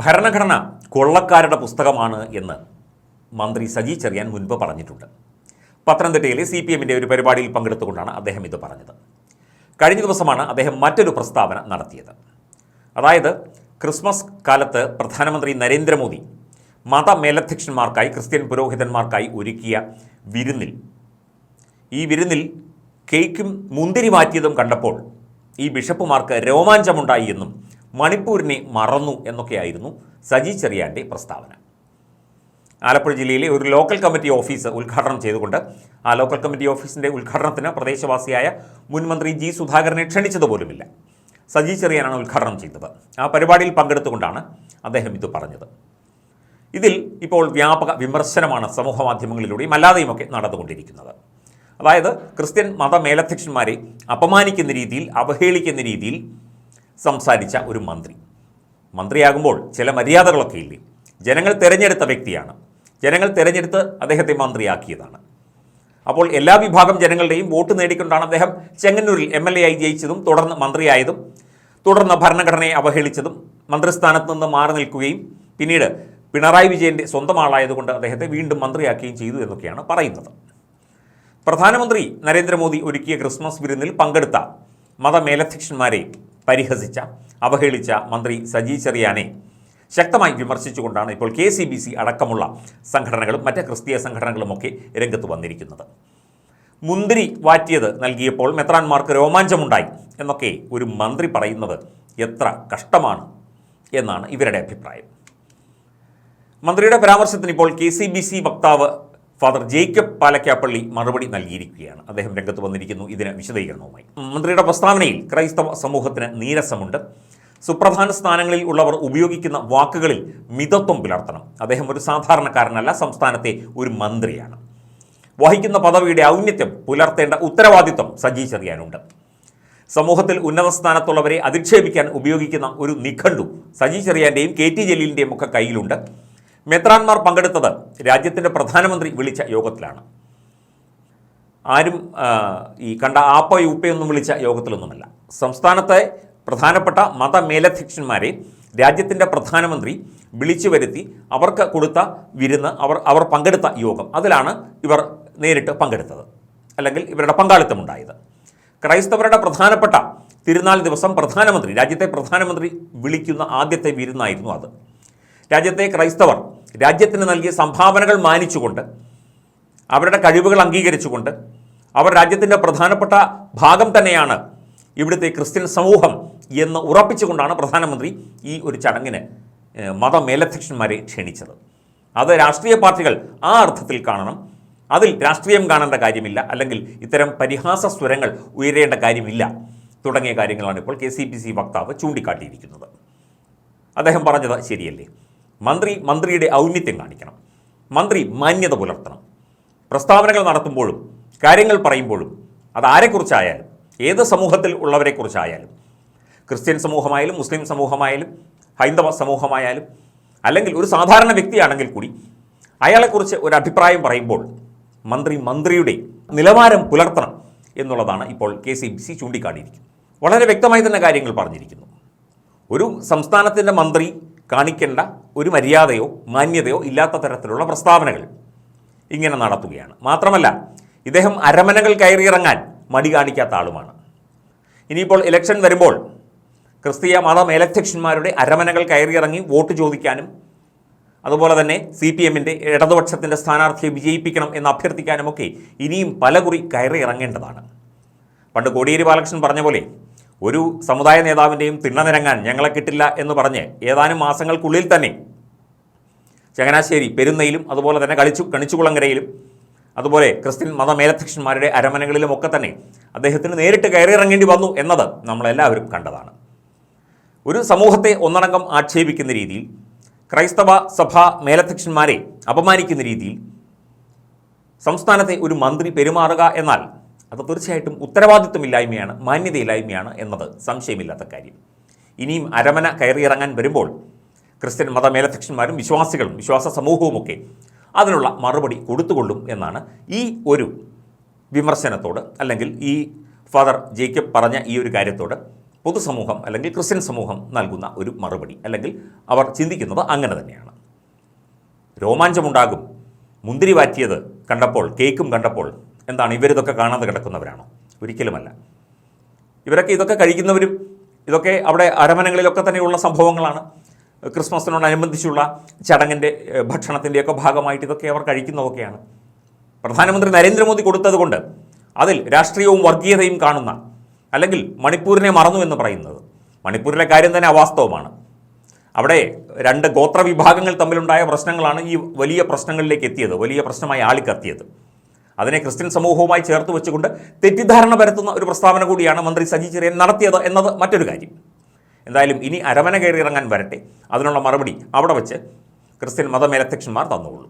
ഭരണഘടന കൊള്ളക്കാരുടെ പുസ്തകമാണ് എന്ന് മന്ത്രി സജി ചെറിയാൻ മുൻപ് പറഞ്ഞിട്ടുണ്ട്. പത്തനംതിട്ടയിലെ CPMന്റെ ഒരു പരിപാടിയിൽ പങ്കെടുത്തുകൊണ്ടാണ് അദ്ദേഹം ഇത് പറഞ്ഞത്. കഴിഞ്ഞ ദിവസമാണ് അദ്ദേഹം മറ്റൊരു പ്രസ്താവന നടത്തിയത്. അതായത് ക്രിസ്മസ് കാലത്ത് പ്രധാനമന്ത്രി നരേന്ദ്രമോദി മതമേലധ്യക്ഷന്മാർക്കായി ക്രിസ്ത്യൻ പുരോഹിതന്മാർക്കായി ഒരുക്കിയ ഈ വിരുന്നിൽ കേക്കും മുന്തിരി മാറ്റിയതും കണ്ടപ്പോൾ ഈ ബിഷപ്പുമാർക്ക് രോമാഞ്ചമുണ്ടായി എന്നും മണിപ്പൂരിനെ മറന്നു എന്നൊക്കെയായിരുന്നു സജി ചെറിയാൻ്റെ പ്രസ്താവന. ആലപ്പുഴ ജില്ലയിലെ ഒരു ലോക്കൽ കമ്മിറ്റി ഓഫീസ് ഉദ്ഘാടനം ചെയ്തുകൊണ്ട് ആ ലോക്കൽ കമ്മിറ്റി ഓഫീസിൻ്റെ ഉദ്ഘാടനത്തിന് പ്രദേശവാസിയായ മുൻ മന്ത്രി ജി സുധാകരനെ ക്ഷണിച്ചതുപോലുമില്ല. സജി ചെറിയാനാണ് ഉദ്ഘാടനം ചെയ്തത്. ആ പരിപാടിയിൽ പങ്കെടുത്തുകൊണ്ടാണ് അദ്ദേഹം ഇത് പറഞ്ഞത്. ഇതിൽ ഇപ്പോൾ വ്യാപക വിമർശനമാണ് സമൂഹ മാധ്യമങ്ങളിലൂടെയും അല്ലാതെയുമൊക്കെ നടന്നുകൊണ്ടിരിക്കുന്നത്. അതായത് ക്രിസ്ത്യൻ മതമേലധ്യക്ഷന്മാരെ അപമാനിക്കുന്ന രീതിയിൽ, അവഹേളിക്കുന്ന രീതിയിൽ സംസാരിച്ച ഒരു മന്ത്രിയാകുമ്പോൾ ചില മര്യാദകളൊക്കെ ഇല്ലേ? ജനങ്ങൾ തിരഞ്ഞെടുത്ത വ്യക്തിയാണ്. ജനങ്ങൾ തിരഞ്ഞെടുത്ത് അദ്ദേഹത്തെ മന്ത്രിയാക്കിയതാണ്. അപ്പോൾ എല്ലാ വിഭാഗം ജനങ്ങളുടെയും വോട്ട് നേടിക്കൊണ്ടാണ് അദ്ദേഹം ചെങ്ങന്നൂരിൽ MLA ആയി ജയിച്ചതും തുടർന്ന് മന്ത്രിയായതും തുടർന്ന് ഭരണഘടനയെ അവഹേളിച്ചതും മന്ത്രിസ്ഥാനത്ത് നിന്ന് മാറി നിൽക്കുകയും പിന്നീട് പിണറായി വിജയൻ്റെ സ്വന്തം ആളായതുകൊണ്ട് അദ്ദേഹത്തെ വീണ്ടും മന്ത്രിയാക്കുകയും ചെയ്തു എന്നൊക്കെയാണ് പറയുന്നത്. പ്രധാനമന്ത്രി നരേന്ദ്രമോദി ഒരുക്കിയ ക്രിസ്മസ് വിരുന്നിൽ പങ്കെടുത്ത മതമേലധ്യക്ഷന്മാരെ പരിഹസിച്ച, അവഹേളിച്ച മന്ത്രി സജി ചെറിയാനെ ശക്തമായി വിമർശിച്ചുകൊണ്ടാണ് ഇപ്പോൾ KCBC അടക്കമുള്ള സംഘടനകളും മറ്റ് ക്രിസ്തീയ സംഘടനകളുമൊക്കെ രംഗത്ത് വന്നിരിക്കുന്നത്. മുന്തിരി വാറ്റിയത് നൽകിയപ്പോൾ മെത്രാന്മാർക്ക് രോമാഞ്ചമുണ്ടായി എന്നൊക്കെ ഒരു മന്ത്രി പറയുന്നത് എത്ര കഷ്ടമാണ് എന്നാണ് ഇവരുടെ അഭിപ്രായം. മന്ത്രിയുടെ പരാമർശത്തിന് ഇപ്പോൾ KCBC വക്താവ് ഫാദർ ജേക്കബ് പാലക്കാപ്പള്ളി മറുപടി നൽകിയിരിക്കുകയാണ്. അദ്ദേഹം രംഗത്ത് വന്നിരിക്കുന്നു ഇതിന് വിശദീകരണവുമായി. മന്ത്രിയുടെ പ്രസ്താവനയിൽ ക്രൈസ്തവ സമൂഹത്തിന് നീരസമുണ്ട്. സുപ്രധാന സ്ഥാനങ്ങളിൽ ഉള്ളവർ ഉപയോഗിക്കുന്ന വാക്കുകളിൽ മിതത്വം പുലർത്തണം. അദ്ദേഹം ഒരു സാധാരണക്കാരനല്ല, സംസ്ഥാനത്തെ ഒരു മന്ത്രിയാണ്. വഹിക്കുന്ന പദവിയുടെ ഔന്നത്യം പുലർത്തേണ്ട ഉത്തരവാദിത്വം സജി ചെറിയാനുണ്ട്. സമൂഹത്തിൽ ഉന്നത സ്ഥാനത്തുള്ളവരെ അധിക്ഷേപിക്കാൻ ഉപയോഗിക്കുന്ന ഒരു നിഘണ്ടു സജി ചെറിയാൻ്റെയും KT ജലീലിൻ്റെയും ഒക്കെ കയ്യിലുണ്ട്. മെത്രാന്മാർ പങ്കെടുത്തത് രാജ്യത്തിൻ്റെ പ്രധാനമന്ത്രി വിളിച്ച യോഗത്തിലാണ്. ആരും ഈ കണ്ട ആപ്പയൊന്നും വിളിച്ച യോഗത്തിലൊന്നുമല്ല. സംസ്ഥാനത്തെ പ്രധാനപ്പെട്ട മതമേലധ്യക്ഷന്മാരെ രാജ്യത്തിൻ്റെ പ്രധാനമന്ത്രി വിളിച്ചു വരുത്തി അവർക്ക് കൊടുത്ത വിരുന്ന്, അവർ പങ്കെടുത്ത യോഗം, അതിലാണ് ഇവർ നേരിട്ട് പങ്കെടുത്തത്, അല്ലെങ്കിൽ ഇവരുടെ പങ്കാളിത്തമുണ്ടായത്. ക്രൈസ്തവരുടെ പ്രധാനപ്പെട്ട തിരുനാൾ ദിവസം രാജ്യത്തെ പ്രധാനമന്ത്രി വിളിക്കുന്ന ആദ്യത്തെ വിരുന്നായിരുന്നു അത്. രാജ്യത്തെ ക്രൈസ്തവർ രാജ്യത്തിന് നൽകിയ സംഭാവനകൾ മാനിച്ചുകൊണ്ട്, അവരുടെ കഴിവുകൾ അംഗീകരിച്ചുകൊണ്ട്, അവർ രാജ്യത്തിൻ്റെ പ്രധാനപ്പെട്ട ഭാഗം തന്നെയാണ് ഇവിടുത്തെ ക്രിസ്ത്യൻ സമൂഹം എന്ന് ഉറപ്പിച്ചുകൊണ്ടാണ് പ്രധാനമന്ത്രി ഈ ഒരു ചടങ്ങിന് മതമേലധ്യക്ഷന്മാരെ ക്ഷണിച്ചത്. അത് രാഷ്ട്രീയ പാർട്ടികൾ ആ അർത്ഥത്തിൽ കാണണം. അതിൽ രാഷ്ട്രീയം കാണേണ്ട കാര്യമില്ല, അല്ലെങ്കിൽ ഇത്തരം പരിഹാസ സ്വരങ്ങൾ ഉയരേണ്ട കാര്യമില്ല തുടങ്ങിയ കാര്യങ്ങളാണ് ഇപ്പോൾ KCBC വക്താവ് ചൂണ്ടിക്കാട്ടിയിരിക്കുന്നത്. അദ്ദേഹം പറഞ്ഞത് ശരിയല്ലേ? മന്ത്രിയുടെ ഔന്നത്യം കാണിക്കണം. മന്ത്രി മാന്യത പുലർത്തണം. പ്രസ്താവനകൾ നടത്തുമ്പോഴും കാര്യങ്ങൾ പറയുമ്പോഴും അത് ആരെക്കുറിച്ചായാലും, ഏത് സമൂഹത്തിൽ ഉള്ളവരെക്കുറിച്ചായാലും, ക്രിസ്ത്യൻ സമൂഹമായാലും മുസ്ലിം സമൂഹമായാലും ഹൈന്ദവ സമൂഹമായാലും, അല്ലെങ്കിൽ ഒരു സാധാരണ വ്യക്തിയാണെങ്കിൽ കൂടി അയാളെക്കുറിച്ച് ഒരു അഭിപ്രായം പറയുമ്പോൾ മന്ത്രിയുടെ നിലവാരം പുലർത്തണം എന്നുള്ളതാണ് ഇപ്പോൾ KCBC ചൂണ്ടിക്കാട്ടിയിരിക്കുന്നത്. വളരെ വ്യക്തമായി തന്നെ കാര്യങ്ങൾ പറഞ്ഞിരിക്കുന്നു. ഒരു സംസ്ഥാനത്തിൻ്റെ മന്ത്രി കാണിക്കേണ്ട ഒരു മര്യാദയോ മാന്യതയോ ഇല്ലാത്ത തരത്തിലുള്ള പ്രസ്താവനകൾ ഇങ്ങനെ നടത്തുകയാണ്. മാത്രമല്ല, ഇദ്ദേഹം അരമനകൾ കയറിയിറങ്ങാൻ മടി കാണിക്കാത്ത ആളുമാണ്. ഇനിയിപ്പോൾ ഇലക്ഷൻ വരുമ്പോൾ ക്രിസ്തീയ മതമേലധ്യക്ഷന്മാരുടെ അരമനകൾ കയറിയിറങ്ങി വോട്ട് ചോദിക്കാനും, അതുപോലെ തന്നെ CPMൻ്റെ ഇടതുപക്ഷത്തിൻ്റെ സ്ഥാനാർത്ഥിയെ വിജയിപ്പിക്കണം എന്ന് അഭ്യർത്ഥിക്കാനുമൊക്കെ ഇനിയും പലകുറി കയറിയിറങ്ങേണ്ടതാണ്. പണ്ട് കോടിയേരി ബാലകൃഷ്ണൻ പറഞ്ഞ പോലെ, ഒരു സമുദായ നേതാവിൻ്റെയും തിണ്ണനിരങ്ങാൻ ഞങ്ങളെ കിട്ടില്ല എന്ന് പറഞ്ഞ് ഏതാനും മാസങ്ങൾക്കുള്ളിൽ തന്നെ ചങ്ങനാശ്ശേരി പെരുന്നയിലും അതുപോലെ തന്നെ കണിച്ചുകുളങ്ങരയിലും അതുപോലെ ക്രിസ്ത്യൻ മതമേലധ്യക്ഷന്മാരുടെ അരമനകളിലുമൊക്കെ തന്നെ അദ്ദേഹത്തിന് നേരിട്ട് കയറിയിറങ്ങേണ്ടി വന്നു എന്നത് നമ്മളെല്ലാവരും കണ്ടതാണ്. ഒരു സമൂഹത്തെ ഒന്നടങ്കം ആക്ഷേപിക്കുന്ന രീതിയിൽ, ക്രൈസ്തവ സഭാ മേലധ്യക്ഷന്മാരെ അപമാനിക്കുന്ന രീതിയിൽ സംസ്ഥാനത്തെ ഒരു മന്ത്രി പെരുമാറുക എന്നാൽ അത് തീർച്ചയായിട്ടും ഉത്തരവാദിത്വമില്ലായ്മയാണ്, മാന്യതയില്ലായ്മയാണ് എന്നത് സംശയമില്ലാത്ത കാര്യം. ഇനിയും അരമന കയറിയിറങ്ങാൻ വരുമ്പോൾ ക്രിസ്ത്യൻ മതമേലധ്യക്ഷന്മാരും വിശ്വാസികളും വിശ്വാസ സമൂഹവുമൊക്കെ അതിനുള്ള മറുപടി കൊടുത്തുകൊള്ളും എന്നാണ് ഈ ഒരു വിമർശനത്തോട്, അല്ലെങ്കിൽ ഈ ഫാദർ ജേക്കബ് പറഞ്ഞ ഈ ഒരു കാര്യത്തോട് പൊതുസമൂഹം അല്ലെങ്കിൽ ക്രിസ്ത്യൻ സമൂഹം നൽകുന്ന ഒരു മറുപടി, അല്ലെങ്കിൽ അവർ ചിന്തിക്കുന്നത് അങ്ങനെ തന്നെയാണ്. രോമാഞ്ചമുണ്ടാകും മുന്തിരി വാറ്റിയത് കണ്ടപ്പോൾ, കേക്കും കണ്ടപ്പോൾ. എന്താണ്, ഇവരിതൊക്കെ കാണാതെ കിടക്കുന്നവരാണോ? ഒരിക്കലുമല്ല. ഇതൊക്കെ കഴിക്കുന്നവരും ഇതൊക്കെ അവിടെ അരമനകളിലൊക്കെ തന്നെയുള്ള സംഭവങ്ങളാണ്. ക്രിസ്മസിനോടനുബന്ധിച്ചുള്ള ചടങ്ങിൻ്റെ ഭക്ഷണത്തിൻ്റെയൊക്കെ ഭാഗമായിട്ട് ഇതൊക്കെ അവർ കഴിക്കുന്നതൊക്കെയാണ്. പ്രധാനമന്ത്രി നരേന്ദ്രമോദി കൊടുത്തതുകൊണ്ട് അതിൽ രാഷ്ട്രീയവും വർഗീയതയും കാണുന്ന, അല്ലെങ്കിൽ മണിപ്പൂരിനെ മറന്നു എന്ന് പറയുന്നത്, മണിപ്പൂരിലെ കാര്യം തന്നെ അവാസ്തവമാണ്. അവിടെ രണ്ട് ഗോത്രവിഭാഗങ്ങൾ തമ്മിലുണ്ടായ പ്രശ്നങ്ങളാണ് ഈ വലിയ പ്രശ്നങ്ങളിലേക്ക് എത്തിയത്, വലിയ പ്രശ്നമായി ആളിക്കത്തിയത്. അതിനെ ക്രിസ്ത്യൻ സമൂഹവുമായി ചേർത്ത് വെച്ചുകൊണ്ട് തെറ്റിദ്ധാരണ പരത്തുന്ന ഒരു പ്രസ്താവന കൂടിയാണ് മന്ത്രി സജി ചെറിയാൻ നടത്തിയത് എന്നത് മറ്റൊരു കാര്യം. എന്തായാലും ഇനി അരമന കയറി ഇറങ്ങാൻ വരട്ടെ, അതിനുള്ള മറുപടി അവിടെ വെച്ച് ക്രിസ്ത്യൻ മതമേലധ്യക്ഷന്മാർ തന്നുകൊള്ളൂ.